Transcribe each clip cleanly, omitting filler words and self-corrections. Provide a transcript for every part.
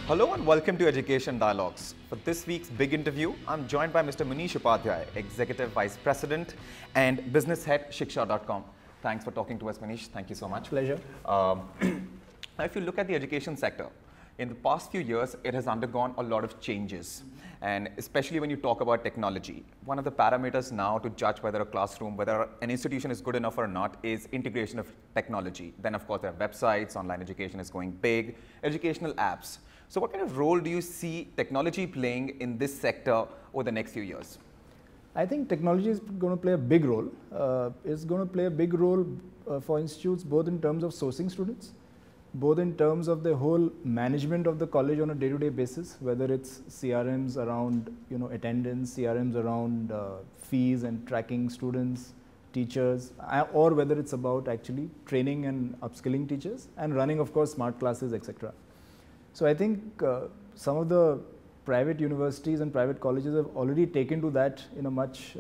Hello and welcome to Education Dialogues. For this week's big interview, I'm joined by Mr. Maneesh Upadhyaya, Executive Vice President and Business Head, Shiksha.com. Thanks for talking to us, Maneesh. Thank you so much. Pleasure. Now, if you look at the education sector, in the past few years, it has undergone a lot of changes. And especially when you talk about technology, one of the parameters now to judge whether a classroom, whether an institution is good enough or not is integration of technology. Then of course there are websites, online education is going big, educational apps. So what kind of role do you see technology playing in this sector over the next few years? I think technology is going to play a big role. It's going to play a big role for institutes both in terms of sourcing students, both in terms of the whole management of the college on a day-to-day basis, whether it's CRMs around attendance, CRMs around fees and tracking students, teachers, or whether it's about actually training and upskilling teachers and running, of course, smart classes, etc. So I think some of the private universities and private colleges have already taken to that in a much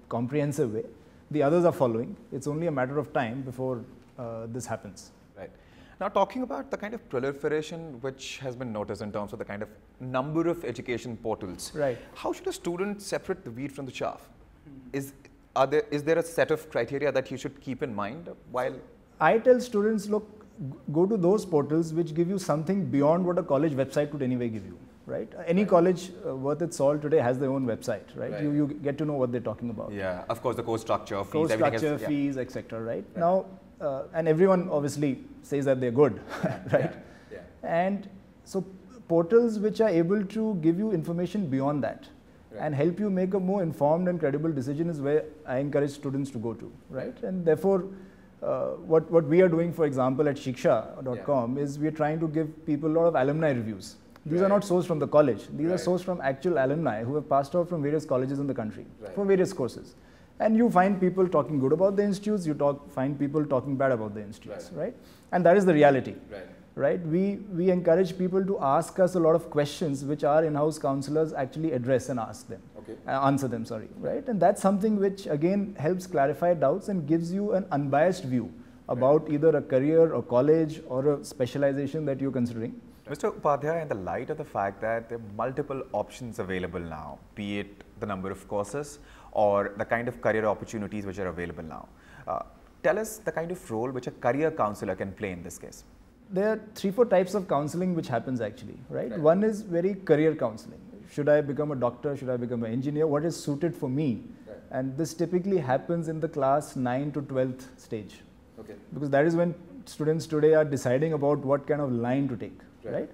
comprehensive way. The others are following. It's only a matter of time before this happens. Right. Now, talking about the kind of proliferation which has been noticed in terms of the kind of number of education portals, right? How should a student separate the wheat from the chaff? Is there a set of criteria that you should keep in mind while? I tell students, look, go to those portals which give you something beyond what a college website could anyway give you, right? Any college worth its salt today has their own website, right? You get to know what they're talking about. Yeah, of course, the course structure, fees, course structure, fees, etc. Right? Now, and everyone obviously says that they're good, right? Yeah. And so portals which are able to give you information beyond that and help you make a more informed and credible decision is where I encourage students to go to, right? And therefore, what we are doing, for example, at Shiksha.com is we are trying to give people a lot of alumni reviews. These are not sourced from the college. These are sourced from actual alumni who have passed out from various colleges in the country for various courses. And you find people talking good about the institutes, find people talking bad about the institutes, right? And that is the reality, right? We encourage people to ask us a lot of questions which our in-house counselors actually address and ask them, answer them, right? And that's something which again helps clarify doubts and gives you an unbiased view about either a career or college or a specialization that you're considering. Mr. Upadhyaya, in the light of the fact that there are multiple options available now, be it the number of courses or the kind of career opportunities which are available now, tell us the kind of role which a career counselor can play in this case. There are 3-4 types of counseling which happens actually, right? One is very career counseling. Should I become a doctor? Should I become an engineer? What is suited for me? And this typically happens in the class 9 to 12th stage. Because that is when students today are deciding about what kind of line to take, right?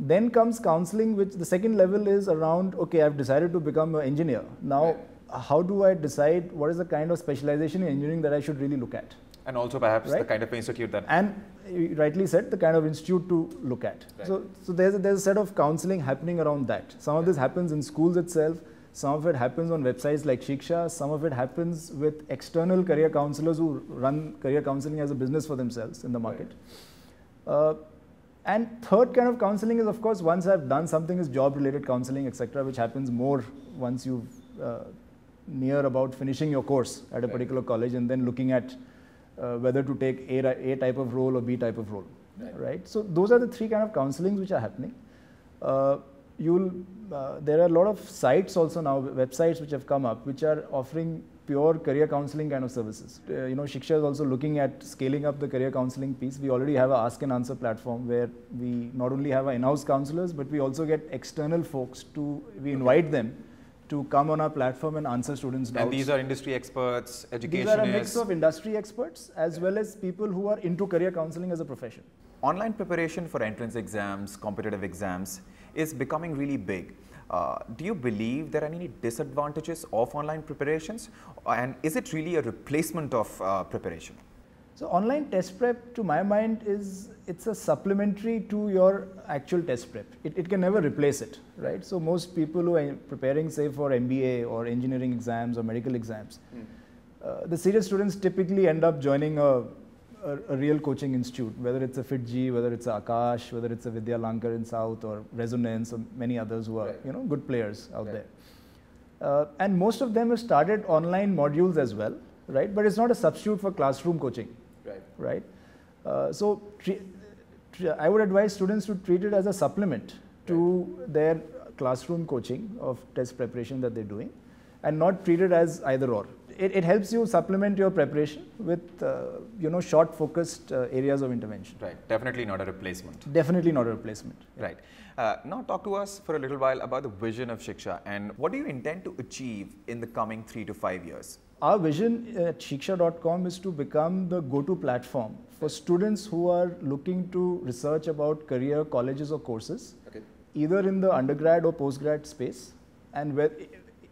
Then comes counseling, which the second level is around, okay, I've decided to become an engineer. Now, how do I decide what is the kind of specialization in engineering that I should really look at? And also perhaps the kind of institute that... And you rightly said, the kind of institute to look at. So there's a set of counseling happening around that. Some of this happens in schools itself. Some of it happens on websites like Shiksha. Some of it happens with external career counselors who run career counseling as a business for themselves in the market. And third kind of counseling is, of course, once I've done something is job-related counseling, etc., which happens more once you've near about finishing your course at a particular college and then looking at whether to take A type of role or B type of role, right? So those are the 3 kind of counselings which are happening. There are a lot of sites also now, websites which have come up, which are offering pure career counseling kind of services. Shiksha is also looking at scaling up the career counseling piece. We already have an ask and answer platform where we not only have our in-house counselors, but we also get external folks we invite them to come on our platform and answer students' doubts. And these are industry experts, educationists? These are a mix of industry experts as well as people who are into career counseling as a profession. Online preparation for entrance exams, competitive exams is becoming really big. Do you believe there are any disadvantages of online preparations? And is it really a replacement of preparation? So online test prep, to my mind, it's a supplementary to your actual test prep. It can never replace it, right? So most people who are preparing, say, for MBA or engineering exams or medical exams, the serious students typically end up joining a real coaching institute, whether it's a FitG, whether it's a Akash, whether it's a Vidya Lankar in South or Resonance or many others who are good players out there. And most of them have started online modules as well, right? But it's not a substitute for classroom coaching, right? So I would advise students to treat it as a supplement to their classroom coaching of test preparation that they're doing, and not treat it as either or. It helps you supplement your preparation with short focused areas of intervention. Right, definitely not a replacement. Definitely not a replacement. Right. Now talk to us for a little while about the vision of Shiksha and what do you intend to achieve in the coming 3 to 5 years? Our vision at shiksha.com is to become the go-to platform for students who are looking to research about career colleges or courses, either in the undergrad or postgrad space, and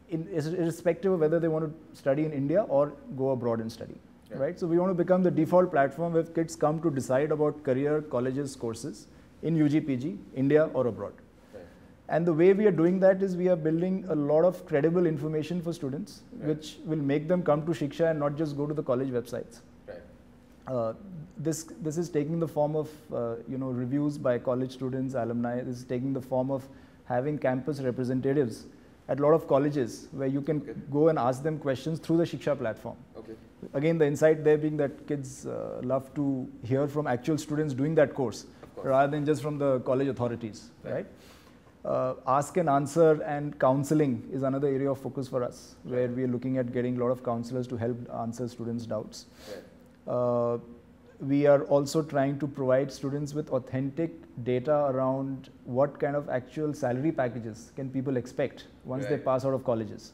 irrespective of whether they want to study in India or go abroad and study. Right? So we want to become the default platform where kids come to decide about career colleges, courses in UG, PG, India or abroad. And the way we are doing that is we are building a lot of credible information for students, which will make them come to Shiksha and not just go to the college websites. This is taking the form of reviews by college students, alumni. This is taking the form of having campus representatives at a lot of colleges where you can go and ask them questions through the Shiksha platform. Again, the insight there being that kids love to hear from actual students doing that course rather than just from the college authorities, right? Ask and answer and counselling is another area of focus for us, where we are looking at getting a lot of counsellors to help answer students' doubts. We are also trying to provide students with authentic data around what kind of actual salary packages can people expect once they pass out of colleges.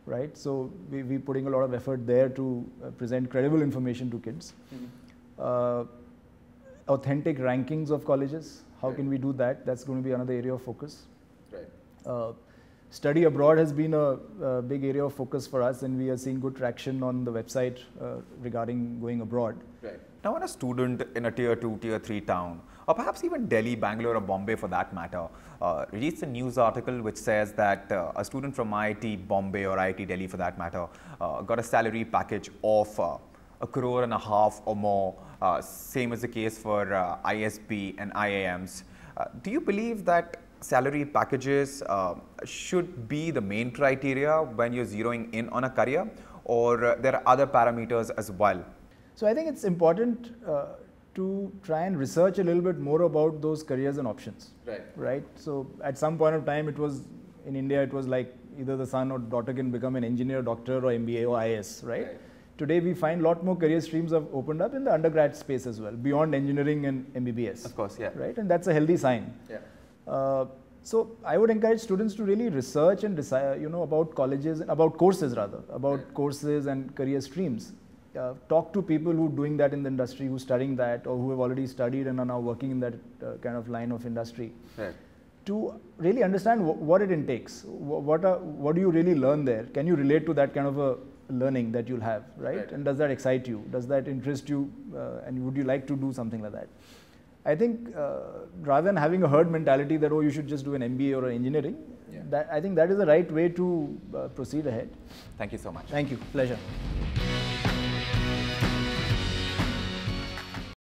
Right? So we're putting a lot of effort there to present credible information to kids. Authentic rankings of colleges. How can we do that? That's going to be another area of focus. Study abroad has been a big area of focus for us, and we are seeing good traction on the website regarding going abroad. Now, when a student in a tier 2, tier 3 town, or perhaps even Delhi, Bangalore or Bombay for that matter, reads a news article which says that a student from IIT Bombay or IIT Delhi for that matter got a salary package of $1.5 crore or more, same as the case for ISB and IIMs. Do you believe that salary packages should be the main criteria when you're zeroing in on a career, or there are other parameters as well? So I think it's important to try and research a little bit more about those careers and options. Right? So at some point of time, it was in India, it was like either the son or daughter can become an engineer, doctor or MBA or IS, right? Today we find a lot more career streams have opened up in the undergrad space as well, beyond engineering and MBBS. Of course, yeah. Right? And that's a healthy sign. So I would encourage students to really research and decide, about colleges, about courses rather, about courses and career streams. Talk to people who are doing that in the industry, who are studying that, or who have already studied and are now working in that kind of line of industry. To really understand what it intakes. What do you really learn there? Can you relate to that kind of a learning that you'll have, right? And does that excite you? Does that interest you? And would you like to do something like that? I think rather than having a herd mentality that, oh, you should just do an MBA or an engineering, I think that is the right way to proceed ahead. Thank you so much. Thank you. Pleasure.